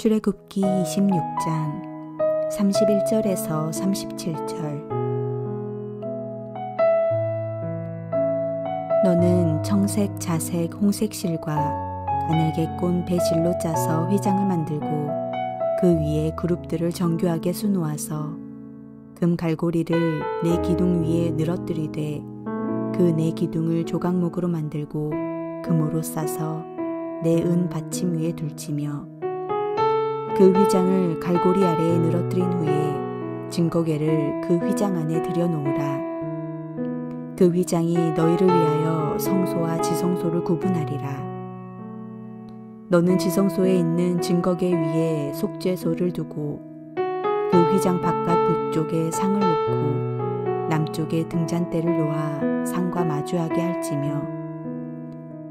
출애굽기 26장 31절에서 37절. 너는 청색, 자색, 홍색 실과 가늘게 꼰 배실로 짜서 휘장을 만들고 그 위에 그룹들을 정교하게 수놓아서 금 갈고리를 네 기둥 위에 늘어뜨리되 그 네 기둥을 조각목으로 만들고 금으로 싸서 네 은 받침 위에 둘지며 그 휘장을 갈고리 아래에 늘어뜨린 후에 증거궤를 그 휘장 안에 들여놓으라. 그 휘장이 너희를 위하여 성소와 지성소를 구분하리라. 너는 지성소에 있는 증거궤 위에 속죄소를 두고 그 휘장 바깥 북쪽에 상을 놓고 남쪽에 등잔대를 놓아 상과 마주하게 할지며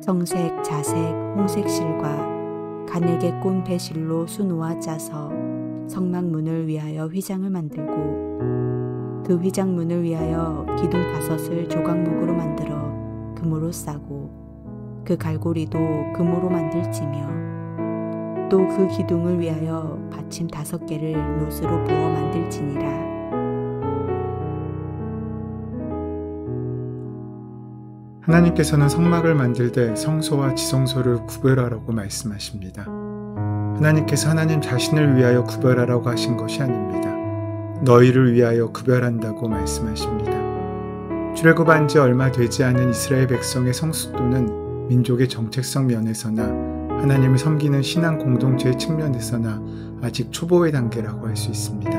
청색, 자색, 홍색 실과 가늘게 꼰 배실로 수놓아 짜서 성막문을 위하여 휘장을 만들고 그 휘장문을 위하여 기둥 5을 조각목으로 만들어 금으로 싸고 그 갈고리도 금으로 만들지며 또 그 기둥을 위하여 받침 5개를 노스로 부어 만들지니라. 하나님께서는 성막을 만들 때 성소와 지성소를 구별하라고 말씀하십니다. 하나님께서 하나님 자신을 위하여 구별하라고 하신 것이 아닙니다. 너희를 위하여 구별한다고 말씀하십니다. 출애굽한 지 얼마 되지 않은 이스라엘 백성의 성숙도는 민족의 정체성 면에서나 하나님을 섬기는 신앙 공동체의 측면에서나 아직 초보의 단계라고 할 수 있습니다.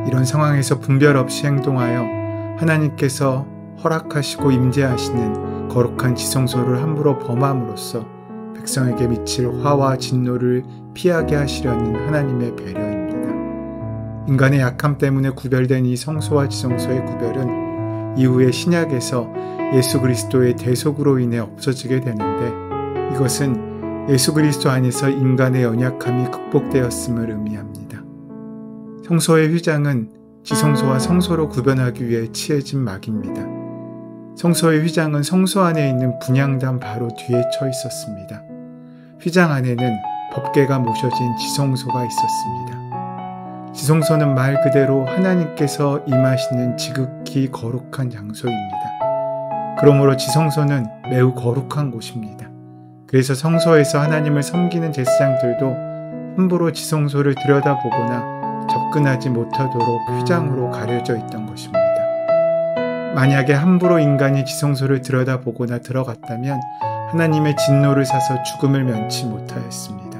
이런 상황에서 분별 없이 행동하여 하나님께서 허락하시고 임재하시는 거룩한 지성소를 함부로 범함으로써 백성에게 미칠 화와 진노를 피하게 하시려는 하나님의 배려입니다. 인간의 약함 때문에 구별된 이 성소와 지성소의 구별은 이후에 신약에서 예수 그리스도의 대속으로 인해 없어지게 되는데, 이것은 예수 그리스도 안에서 인간의 연약함이 극복되었음을 의미합니다. 성소의 휘장은 지성소와 성소로 구별하기 위해 치해진 막입니다. 성소의 휘장은 성소 안에 있는 분향단 바로 뒤에 처 있었습니다. 휘장 안에는 법궤가 모셔진 지성소가 있었습니다. 지성소는 말 그대로 하나님께서 임하시는 지극히 거룩한 장소입니다. 그러므로 지성소는 매우 거룩한 곳입니다. 그래서 성소에서 하나님을 섬기는 제사장들도 함부로 지성소를 들여다보거나 접근하지 못하도록 휘장으로 가려져 있던 것입니다. 만약에 함부로 인간이 지성소를 들여다보거나 들어갔다면 하나님의 진노를 사서 죽음을 면치 못하였습니다.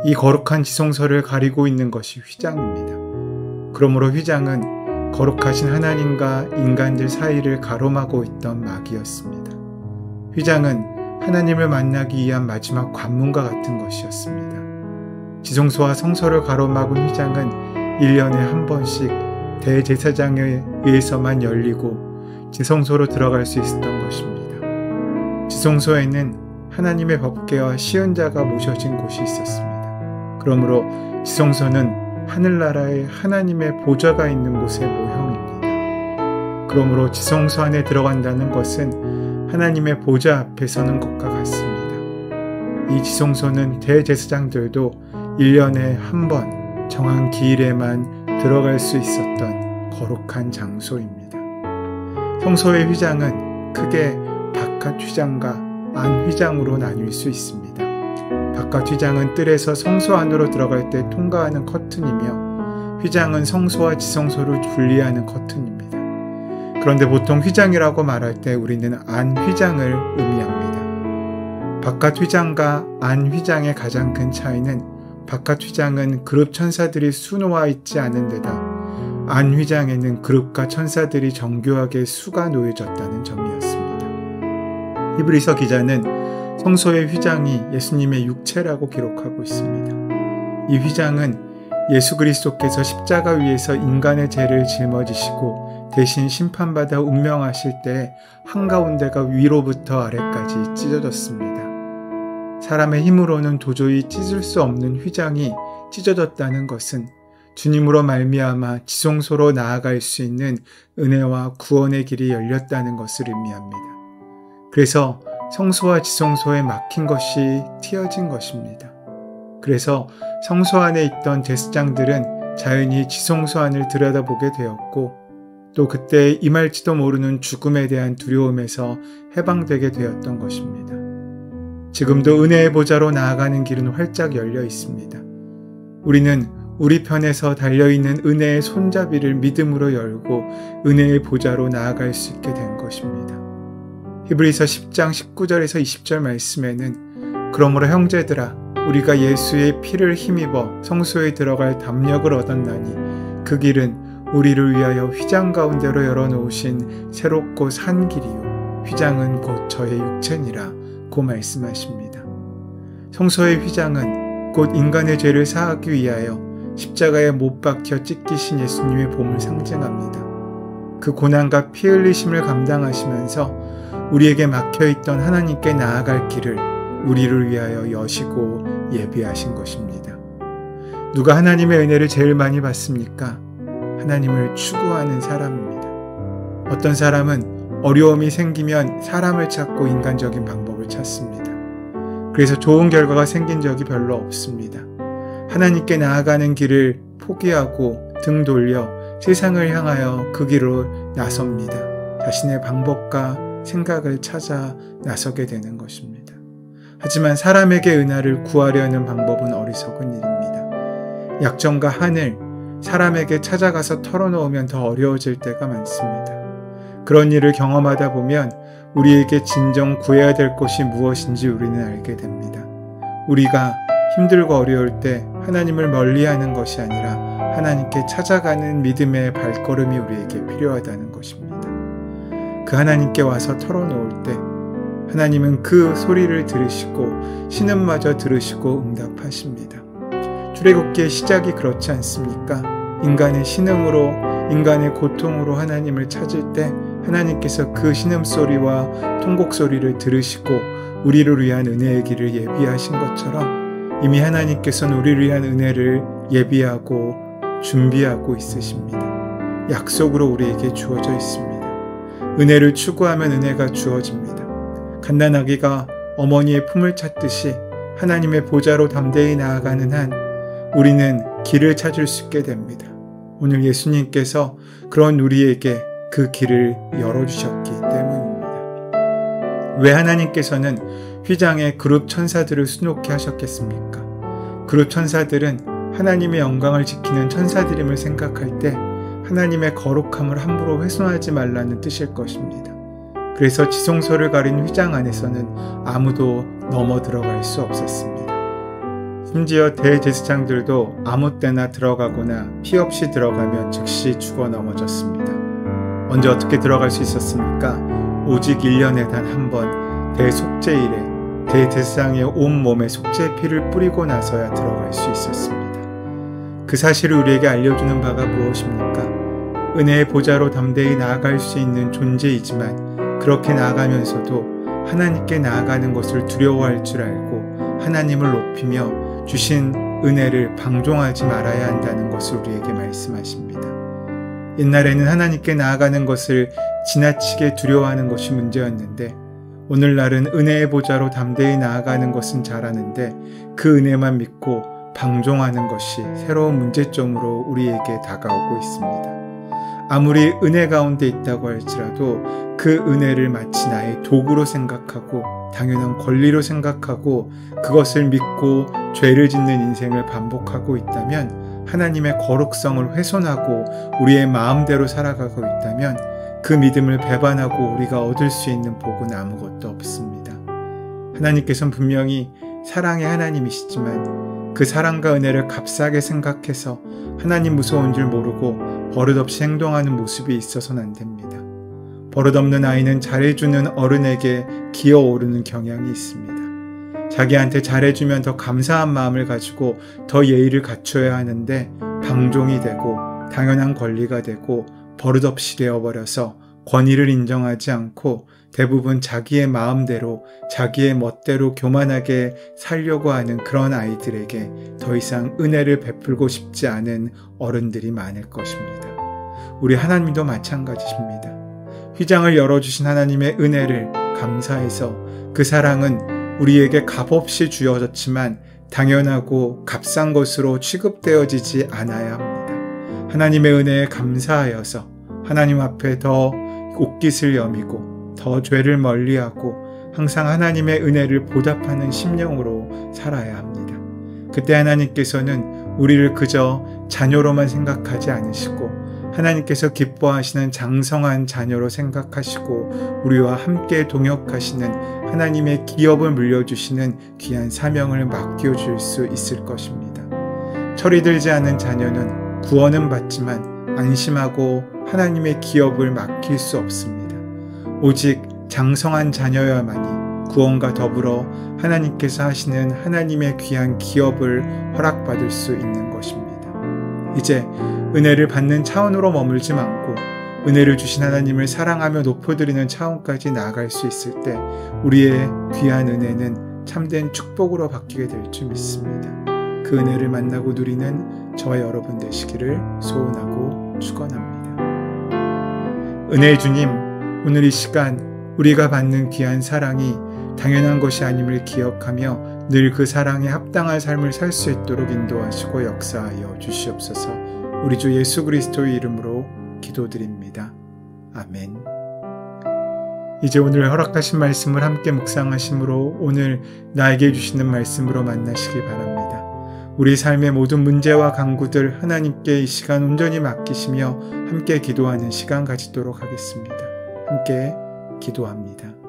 이 거룩한 지성소를 가리고 있는 것이 휘장입니다. 그러므로 휘장은 거룩하신 하나님과 인간들 사이를 가로막고 있던 막이었습니다. 휘장은 하나님을 만나기 위한 마지막 관문과 같은 것이었습니다. 지성소와 성소를 가로막은 휘장은 1년에 한 번씩 대제사장에 의해서만 열리고 지성소로 들어갈 수 있었던 것입니다. 지성소에는 하나님의 법궤와 시은자가 모셔진 곳이 있었습니다. 그러므로 지성소는 하늘나라에 하나님의 보좌가 있는 곳의 모형입니다. 그러므로 지성소 안에 들어간다는 것은 하나님의 보좌 앞에 서는 것과 같습니다. 이 지성소는 대제사장들도 1년에 한 번 정한 기일에만 들어갈 수 있었던 거룩한 장소입니다. 성소의 휘장은 크게 바깥 휘장과 안 휘장으로 나뉠 수 있습니다. 바깥 휘장은 뜰에서 성소 안으로 들어갈 때 통과하는 커튼이며, 휘장은 성소와 지성소를 분리하는 커튼입니다. 그런데 보통 휘장이라고 말할 때 우리는 안 휘장을 의미합니다. 바깥 휘장과 안 휘장의 가장 큰 차이는, 바깥 휘장은 그룹 천사들이 수놓아 있지 않은 데다 안 휘장에는 그룹과 천사들이 정교하게 수가 놓여졌다는 점이었습니다. 히브리서 기자는 성소의 휘장이 예수님의 육체라고 기록하고 있습니다. 이 휘장은 예수 그리스도께서 십자가 위에서 인간의 죄를 짊어지시고 대신 심판받아 운명하실 때 한가운데가 위로부터 아래까지 찢어졌습니다. 사람의 힘으로는 도저히 찢을 수 없는 휘장이 찢어졌다는 것은 주님으로 말미암아 지성소로 나아갈 수 있는 은혜와 구원의 길이 열렸다는 것을 의미합니다. 그래서 성소와 지성소에 막힌 것이 튀어진 것입니다. 그래서 성소 안에 있던 제사장들은 자연히 지성소 안을 들여다보게 되었고 또 그때 임할지도 모르는 죽음에 대한 두려움에서 해방되게 되었던 것입니다. 지금도 은혜의 보좌로 나아가는 길은 활짝 열려 있습니다. 우리는 우리 편에서 달려있는 은혜의 손잡이를 믿음으로 열고 은혜의 보좌로 나아갈 수 있게 된 것입니다. 히브리서 10장 19절에서 20절 말씀에는 그러므로 형제들아 우리가 예수의 피를 힘입어 성소에 들어갈 담력을 얻었나니 그 길은 우리를 위하여 휘장 가운데로 열어놓으신 새롭고 산 길이요 휘장은 곧 저의 육체니라 고 말씀하십니다. 성소의 휘장은 곧 인간의 죄를 사하기 위하여 십자가에 못 박혀 찢기신 예수님의 몸을 상징합니다. 그 고난과 피 흘리심을 감당하시면서 우리에게 막혀있던 하나님께 나아갈 길을 우리를 위하여 여시고 예비하신 것입니다. 누가 하나님의 은혜를 제일 많이 받습니까? 하나님을 추구하는 사람입니다. 어떤 사람은 어려움이 생기면 사람을 찾고 인간적인 방법을 찾습니다. 그래서 좋은 결과가 생긴 적이 별로 없습니다. 하나님께 나아가는 길을 포기하고 등 돌려 세상을 향하여 그 길로 나섭니다. 자신의 방법과 생각을 찾아 나서게 되는 것입니다. 하지만 사람에게 은혜를 구하려는 방법은 어리석은 일입니다. 약점과 한을 사람에게 찾아가서 털어놓으면 더 어려워질 때가 많습니다. 그런 일을 경험하다 보면 우리에게 진정 구해야 될 것이 무엇인지 우리는 알게 됩니다. 우리가 힘들고 어려울 때 하나님을 멀리하는 것이 아니라 하나님께 찾아가는 믿음의 발걸음이 우리에게 필요하다는 것입니다. 그 하나님께 와서 털어놓을 때 하나님은 그 소리를 들으시고 신음마저 들으시고 응답하십니다. 출애굽기의 시작이 그렇지 않습니까? 인간의 신음으로 인간의 고통으로 하나님을 찾을 때 하나님께서 그 신음소리와 통곡소리를 들으시고 우리를 위한 은혜의 길을 예비하신 것처럼 이미 하나님께서는 우리를 위한 은혜를 예비하고 준비하고 있으십니다. 약속으로 우리에게 주어져 있습니다. 은혜를 추구하면 은혜가 주어집니다. 갓난아기가 어머니의 품을 찾듯이 하나님의 보좌로 담대히 나아가는 한 우리는 길을 찾을 수 있게 됩니다. 오늘 예수님께서 그런 우리에게 그 길을 열어주셨기 때문입니다. 왜 하나님께서는 휘장에 그룹 천사들을 수놓게 하셨겠습니까? 그룹 천사들은 하나님의 영광을 지키는 천사들임을 생각할 때 하나님의 거룩함을 함부로 훼손하지 말라는 뜻일 것입니다. 그래서 지성소를 가린 휘장 안에서는 아무도 넘어 들어갈 수 없었습니다. 심지어 대제사장들도 아무 때나 들어가거나 피 없이 들어가면 즉시 죽어 넘어졌습니다. 언제 어떻게 들어갈 수 있었습니까? 오직 1년에 단 한 번 대속죄일에 대제사장의 온몸에 속죄 피를 뿌리고 나서야 들어갈 수 있었습니다. 그 사실을 우리에게 알려주는 바가 무엇입니까? 은혜의 보좌로 담대히 나아갈 수 있는 존재이지만 그렇게 나아가면서도 하나님께 나아가는 것을 두려워할 줄 알고 하나님을 높이며 주신 은혜를 방종하지 말아야 한다는 것을 우리에게 말씀하십니다. 옛날에는 하나님께 나아가는 것을 지나치게 두려워하는 것이 문제였는데 오늘날은 은혜의 보좌로 담대히 나아가는 것은 잘하는데 그 은혜만 믿고 방종하는 것이 새로운 문제점으로 우리에게 다가오고 있습니다. 아무리 은혜 가운데 있다고 할지라도 그 은혜를 마치 나의 도구로 생각하고 당연한 권리로 생각하고 그것을 믿고 죄를 짓는 인생을 반복하고 있다면 하나님의 거룩성을 훼손하고 우리의 마음대로 살아가고 있다면 그 믿음을 배반하고 우리가 얻을 수 있는 복은 아무것도 없습니다. 하나님께서는 분명히 사랑의 하나님이시지만 그 사랑과 은혜를 값싸게 생각해서 하나님 무서운 줄 모르고 버릇없이 행동하는 모습이 있어서는 안 됩니다. 버릇없는 아이는 잘해주는 어른에게 기어오르는 경향이 있습니다. 자기한테 잘해주면 더 감사한 마음을 가지고 더 예의를 갖춰야 하는데 방종이 되고 당연한 권리가 되고 버릇없이 되어버려서 권위를 인정하지 않고 대부분 자기의 마음대로 자기의 멋대로 교만하게 살려고 하는 그런 아이들에게 더 이상 은혜를 베풀고 싶지 않은 어른들이 많을 것입니다. 우리 하나님도 마찬가지십니다. 휘장을 열어주신 하나님의 은혜를 감사해서 그 사랑은 우리에게 값없이 주어졌지만 당연하고 값싼 것으로 취급되어지지 않아야 합니다. 하나님의 은혜에 감사하여서 하나님 앞에 더 옷깃을 여미고 더 죄를 멀리하고 항상 하나님의 은혜를 보답하는 심령으로 살아야 합니다. 그때 하나님께서는 우리를 그저 자녀로만 생각하지 않으시고 하나님께서 기뻐하시는 장성한 자녀로 생각하시고 우리와 함께 동역하시는 하나님의 기업을 물려주시는 귀한 사명을 맡겨줄 수 있을 것입니다. 철이 들지 않은 자녀는 구원은 받지만 안심하고 하나님의 기업을 맡길 수 없습니다. 오직 장성한 자녀여야만이 구원과 더불어 하나님께서 하시는 하나님의 귀한 기업을 허락받을 수 있는 것입니다. 이제 은혜를 받는 차원으로 머물지 않고 은혜를 주신 하나님을 사랑하며 높여드리는 차원까지 나아갈 수 있을 때 우리의 귀한 은혜는 참된 축복으로 바뀌게 될 줄 믿습니다. 그 은혜를 만나고 누리는 저와 여러분 되시기를 소원하고 축원합니다. 은혜의 주님, 오늘 이 시간 우리가 받는 귀한 사랑이 당연한 것이 아님을 기억하며 늘 그 사랑에 합당한 삶을 살 수 있도록 인도하시고 역사하여 주시옵소서. 우리 주 예수 그리스도의 이름으로 기도드립니다. 아멘. 이제 오늘 허락하신 말씀을 함께 묵상하심으로 오늘 나에게 주시는 말씀으로 만나시기 바랍니다. 우리 삶의 모든 문제와 간구들 하나님께 이 시간 온전히 맡기시며 함께 기도하는 시간 가지도록 하겠습니다. 함께 기도합니다.